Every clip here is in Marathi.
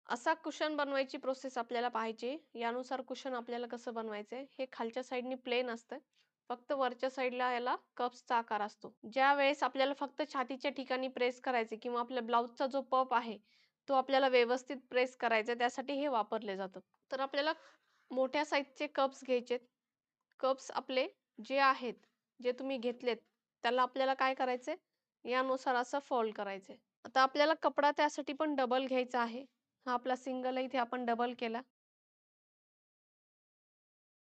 असा कुशन बनवायची प्रोसेस आपल्याला पाहिजे. यानुसार कुशन आपल्याला कसं बनवायचंय, हे खालच्या साइडनी प्लेन असतं. फक्त वरच्या साइडला याला कप्सचा आकार असतो. ज्यावेळेस आपल्याला फक्त छातीच्या ठिकाणी प्रेस करायचे किंवा आपल्या ब्लाउजचा जो पप आहे, तो आपल्याला व्यवस्थित प्रेस करायचा त्यासाठी हे वापरले जातं. तर आपल्याला मोठ्या साइजचे कप्स घ्यायचेत. कप्स आपले जे आहेत, जे तुम्ही घेतलेत, त्याला आपल्याला काय करायचंय, यानुसार असं फोल्ड करायचंय. आता आपल्याला कपडा त्यासाठी पण डबल घ्यायचा आहे. हा आपला सिंगल आहे इथे आपण डबल केला.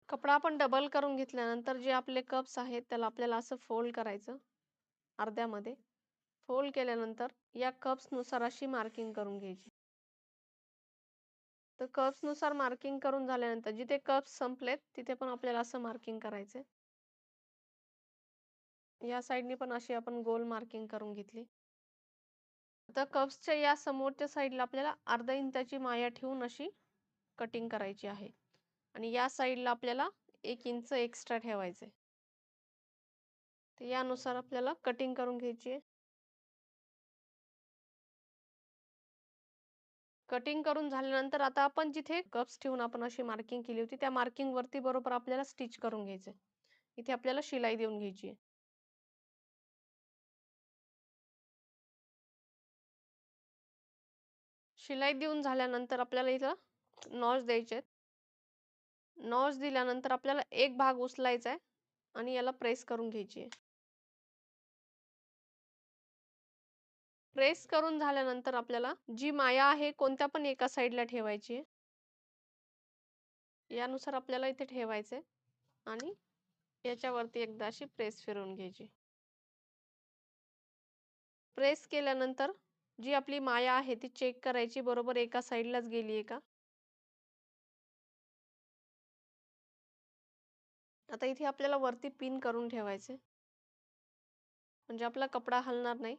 कपडा आपण डबल करून घेतल्यानंतर जे आपले कप्स आहेत त्याला आपल्याला असं फोल्ड करायचं अर्ध्यामध्ये. फोल्ड केल्यानंतर या कप्स नुसार अशी मार्किंग करून घ्यायची. तर कप्स नुसार मार्किंग करून झाल्यानंतर जिथे कप्स संपलेत तिथे पण आपल्याला असं मार्किंग करायचंय. या साइडनी पण अशी आपण गोल मार्किंग करून घेतली. आता कप्सच्या या समोरच्या साइडला आपल्याला अर्धा इंचाची माया ठेवून अशी कटिंग करायची आहे. आणि या साइडला आपल्याला 1 इंच एक्स्ट्रा ठेवायचे. तर यानुसार आपल्याला कटिंग करून घ्यायची आहे. कटिंग करून झाल्यानंतर आता आपण जिथे कप्स ठेवून आपण अशी मार्किंग केली होती त्या मार्किंग वरती बरोबर आपल्याला स्टिच करून घ्यायचे. इथे आपल्याला शिलाई देऊन घ्यायची आहे. शिलाई देऊन झाल्यानंतर आपल्याला इथं नॉच द्यायचे. नॉच दिल्यानंतर आपल्याला एक भाग उचलायचा आहे आणि याला प्रेस करून घ्यायची आहे. प्रेस करून झाल्यानंतर आपल्याला जी माया आहे कोणत्या पण एका साइडला ठेवायची आहे. यानुसार आपल्याला इथे ठेवायचे आणि याच्यावरती एकदा अशी प्रेस फिरवून घ्यायची. प्रेस केल्यानंतर जी आपली माया आहे ती चेक करायची बरोबर एका साइडलाच गेलीये का. आता इथे आपल्याला वरती पिन करून ठेवायचे म्हणजे आपला कपडा हलणार नाही.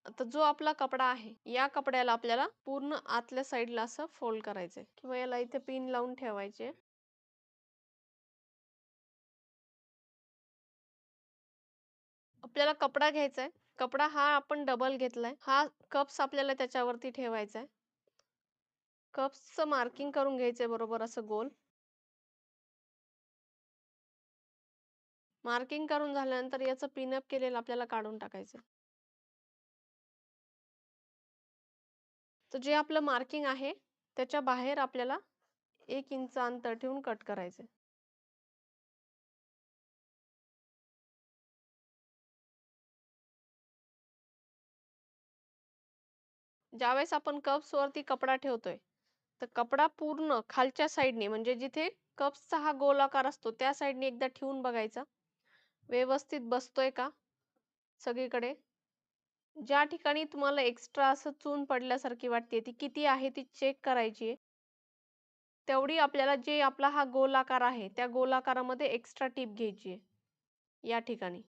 आता जो आपला कपडा आहे या कपड्याला आपल्याला पूर्ण आतल्या साइडला असं फोल्ड करायचंय किंवा याला इथे पिन लावून ठेवायचे. आपल्याला कपडा घ्यायचा आहे. कपडा हा आपण डबल घेतलाय. हा कप्स आपल्याला त्याच्यावरती ठेवायचा आहे. कप्सचं मार्किंग करून घ्यायचंय बरोबर असं गोल. मार्किंग करून झाल्यानंतर याचं पिनअप केलेलं आपल्याला काढून टाकायचं. तर जे आपलं मार्किंग आहे त्याच्या बाहेर आपल्याला 1 इंच अंतर ठेवून कट करायचं. ज्यावेळेस आपण कप्स वरती कपडा ठेवतोय तर कपडा पूर्ण खालच्या साईडने म्हणजे जिथे कप्सचा हा गोलाकार असतो त्या साईडने एकदा ठेवून बघायचा व्यवस्थित बसतोय का सगळीकडे. ज्या ठिकाणी तुम्हाला एक्स्ट्रा असं चून पडल्यासारखी वाटते ती किती आहे ती चेक करायची. तेवढी आपल्याला जे आपला हा गोलाकार आहे त्या गोलाकारामध्ये एक्स्ट्रा टीप घ्यायची आहे या ठिकाणी.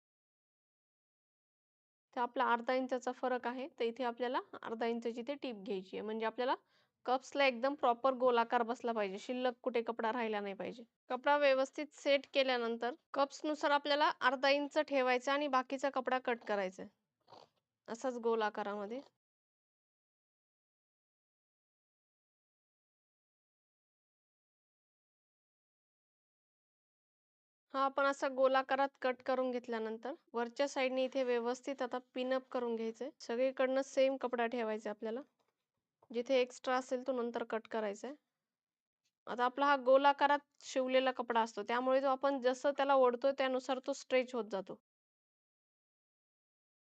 तर आपला अर्धा इंचाचा फरक आहे तर इथे आपल्याला अर्धा इंचाची ते टीप घ्यायची आहे म्हणजे आपल्याला कप्सला एकदम प्रॉपर गोलाकार बसला पाहिजे. शिल्लक कुठे कपडा राहिला नाही पाहिजे. कपडा व्यवस्थित सेट केल्यानंतर कप्स नुसार आपल्याला अर्धा इंच ठेवायचा आणि बाकीचा कपडा कट करायचा असाच गोल आकारामध्ये. हा आपण असा गोलाकारात कट करून घेतल्यानंतर वरच्या साईडने इथे व्यवस्थित आता पिनअप करून घ्यायचंय. सगळीकडनं सेम कपडा ठेवायचा आपल्याला. जिथे एक्स्ट्रा असेल तो नंतर कट करायचा आहे. आता आपला हा गोलाकारात शिवलेला कपडा असतो त्यामुळे जो आपण जसं त्याला ओढतो त्यानुसार तो स्ट्रेच होत जातो.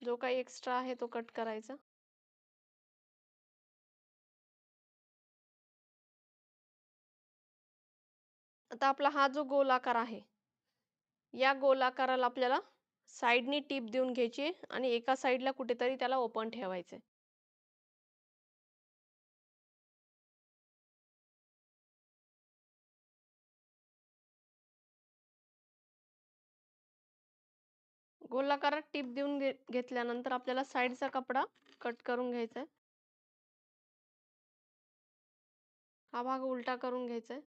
जो काही एक्स्ट्रा आहे तो कट करायचा. आता आपला हा जो गोलाकार आहे या गोलाकाराला आपल्याला साइडनी टीप देऊन घ्यायची आणि एका साइडला कुठेतरी त्याला ओपन ठेवायचंय. गोलाकारात टीप देऊन घेतल्यानंतर आपल्याला साइडचा कपडा कट करून घ्यायचा आहे. हा भाग उलटा करून घ्यायचा आहे.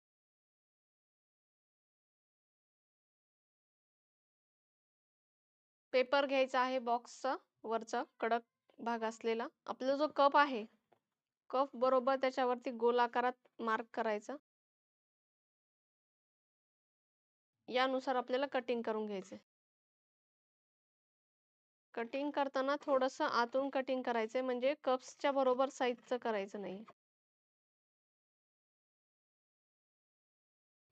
पेपर घ्यायचा आहे बॉक्सचा वरचा कडक भाग असलेला. आपला जो कप आहे कफ बरोबर त्याच्यावरती गोल आकारात मार्क करायचा. यानुसार आपल्याला कटिंग करून घ्यायचंय. कटिंग करताना थोडंसं आतून कटिंग करायचंय, म्हणजे कप्सच्या बरोबर साइजचं करायचं नाही.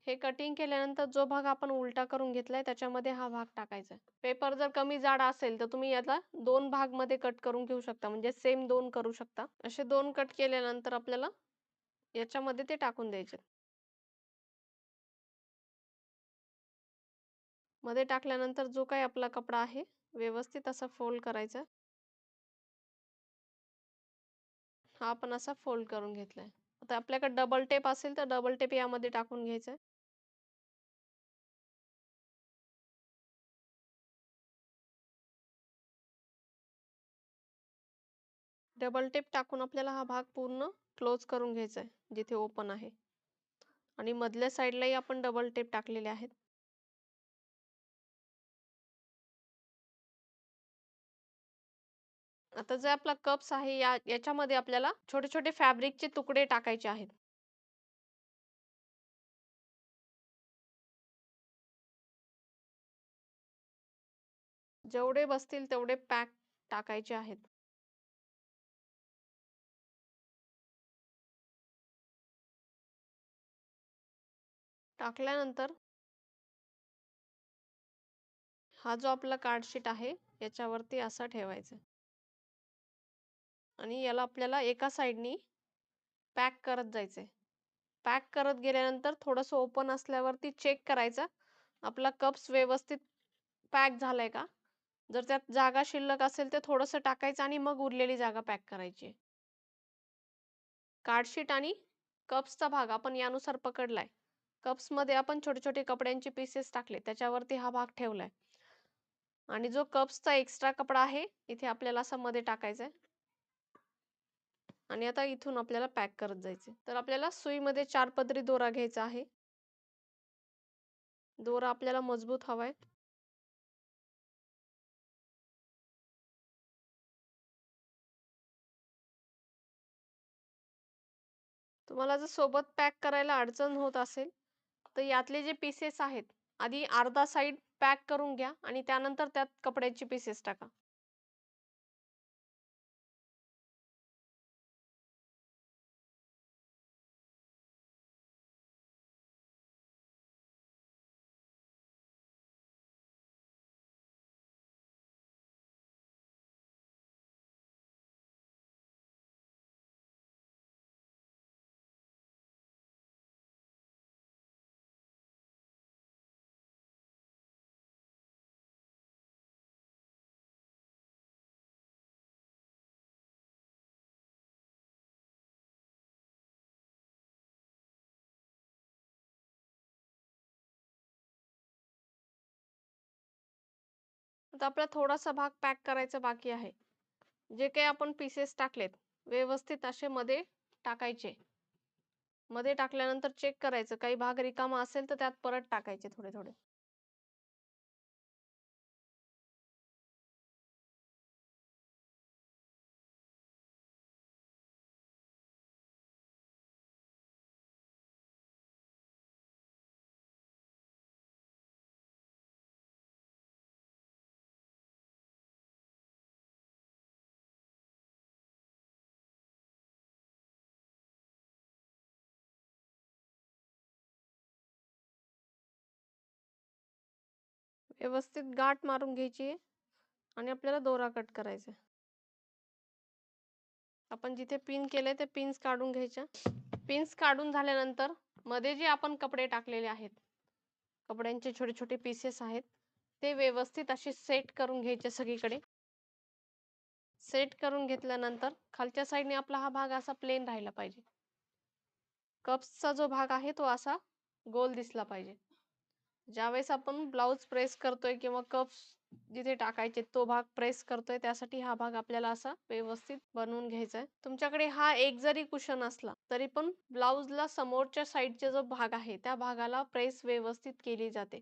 हे कटिंग केल्यानंतर जो भाग आपण उलटा करून घेतलाय त्याच्यामध्ये हा भाग टाकायचा. पेपर जर कमी जाड असेल तर तुम्ही याला 2 भाग मध्ये कट करून घेऊ शकता, म्हणजे सेम 2 करू शकता. असे 2 कट केल्यानंतर आपल्याला याच्यामध्ये ते टाकून द्यायचे. मध्ये टाकल्यानंतर जो काही आपला कपडा आहे व्यवस्थित असा फोल्ड करायचा. हा आपण असा फोल्ड करून घेतलाय. आता आपल्याकडे डबल टेप असेल तर डबल टेप यामध्ये टाकून घ्यायचं. डबल टेप टाकून आपल्याला हा भाग पूर्ण क्लोज करून घ्यायचा आहे जिथे ओपन आहे. आणि मधल्या साईडलाही आपण डबल टेप टाकलेले आहेत. आता जे आपला कप्स आहे याच्यामध्ये आपल्याला छोटे छोटे फॅब्रिकचे तुकडे टाकायचे आहेत. जेवढे बसतील तेवढे पॅक टाकायचे आहेत. टाकल्यानंतर हा जो आपला कार्डशीट आहे याच्यावरती असा ठेवायचा आणि याला आपल्याला एका साइडनी पॅक करत जायचंय. पॅक करत गेल्यानंतर थोडंसं ओपन असल्यावरती चेक करायचा आपला कप्स व्यवस्थित पॅक झालाय का. जर त्यात जागा शिल्लक असेल तर थोडंसं टाकायचं आणि मग उरलेली जागा पॅक करायची. कार्डशीट आणि कप्सचा भाग आपण यानुसार पकडलाय. कप्स मध्ये आपण छोटे छोटे कपड्यांचे पीसेस टाकले, त्याच्यावरती हा भाग ठेवलाय आणि जो कप्सचा एक्स्ट्रा कपडा आहे इथे आपल्याला असा मध्ये टाकायचा आहे आणि आता इथून आपल्याला पॅक करत जायचे. तर आपल्याला सुईमध्ये 4 पदरी दोरा घ्यायचा आहे. दोरा आपल्याला मजबूत हवाय. तुम्हाला जर सोबत पॅक करायला अडचण होत असेल तर यातले जे पीसेस आहेत आधी अर्धा साइड पॅक करून घ्या आणि त्यानंतर त्यात कपड्याची पीसेस टाका. आता आपला थोडासा भाग पॅक करायचा बाकी आहे. जे काही आपण पीसेस टाकलेत व्यवस्थित असे मध्ये टाकायचे. मध्ये टाकल्यानंतर चेक करायचं काही भाग रिकामा असेल तर त्यात परत टाकायचे थोडे थोडे. व्यवस्थित गाठ मारून घ्यायची आणि आपल्याला दोरा कट करायचा. आपण जिथे पिन केले ते पिन्स काढून घ्यायच्या. पिन्स काढून झाल्यानंतर मध्ये जे आपण कपडे टाकलेले आहेत, कपड्यांचे छोटे छोटे पीसेस आहेत, ते व्यवस्थित असे सेट करून घ्यायचे सगळीकडे. सेट करून घेतल्यानंतर खालच्या साईडने आपला हा भाग असा प्लेन राहिला पाहिजे. कप्सचा जो भाग आहे तो असा गोल दिसला पाहिजे. ज्यावेळेस आपण ब्लाउज प्रेस करतोय किंवा कप्स जिथे टाकायचे तो भाग प्रेस करतोय त्यासाठी हा भाग आपल्याला असा व्यवस्थित बनवून घ्यायचा आहे. तुमच्याकडे हा एक जरी कुशन असला तरी पण ब्लाउजला समोरच्या साईडचा जो भाग आहे त्या भागाला प्रेस व्यवस्थित केली जाते.